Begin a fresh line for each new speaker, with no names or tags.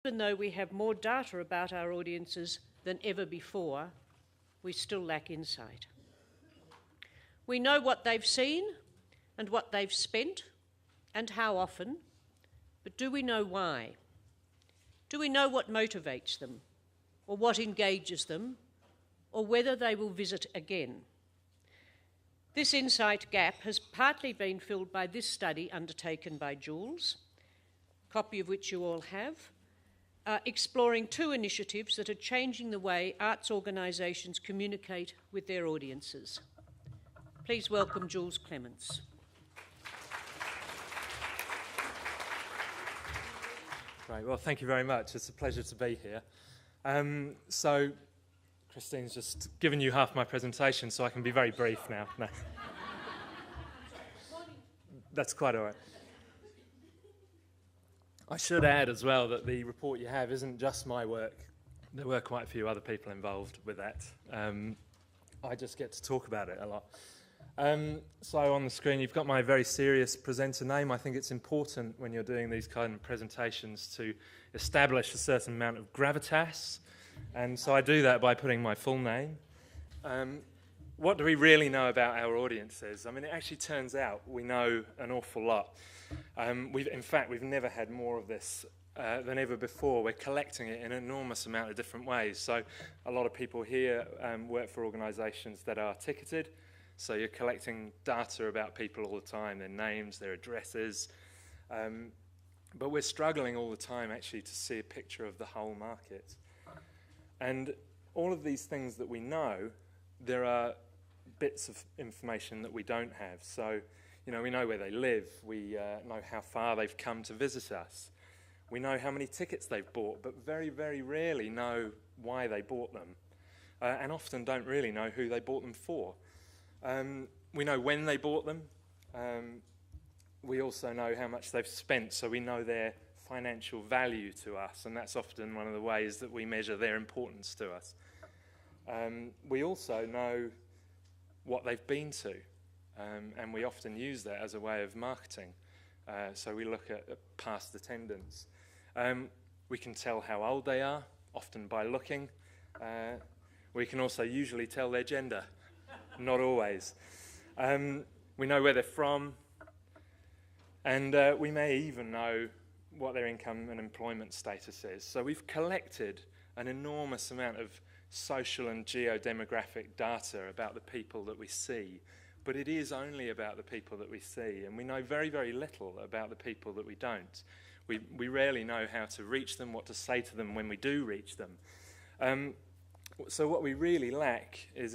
Even though we have more data about our audiences than ever before, we still lack insight. We know what they've seen and what they've spent and how often, but do we know why? Do we know what motivates them, or what engages them, or whether they will visit again? This insight gap has partly been filled by this study undertaken by Jules, a copy of which you all have, exploring 2 initiatives that are changing the way arts organisations communicate with their audiences. Please welcome Jules Clements.
Great, well, thank you very much. It's a pleasure to be here. So, Christine's just given you half my presentation, so I can be very brief now. No. That's quite all right. I should add as well that the report you have isn't just my work. There were quite a few other people involved with that. I just get to talk about it a lot. So on the screen you've got my very serious presenter name. I think it's important when you're doing these kind of presentations to establish a certain amount of gravitas, and so I do that by putting my full name. What do we really know about our audiences? I mean, it actually turns out we know an awful lot. In fact, we've never had more of this than ever before. We're collecting it in an enormous amount of different ways. So a lot of people here work for organisations that are ticketed. So you're collecting data about people all the time, their names, their addresses. But we're struggling all the time actually to see a picture of the whole market. And all of these things that we know, there are bits of information that we don't have. So, you know, we know where they live, we know how far they've come to visit us. We know how many tickets they've bought, but very, very rarely know why they bought them. And often don't really know who they bought them for. We know when they bought them. We also know how much they've spent, so we know their financial value to us, and that's often one of the ways that we measure their importance to us. We also know what they've been to, and we often use that as a way of marketing. So we look at past attendance. We can tell how old they are, often by looking. We can also usually tell their gender. Not always. We know where they're from, and we may even know what their income and employment status is. So we've collected an enormous amount of social and geodemographic data about the people that we see, but it is only about the people that we see, and we know very, very little about the people that we don't. We rarely know how to reach them, what to say to them when we do reach them. So what we really lack is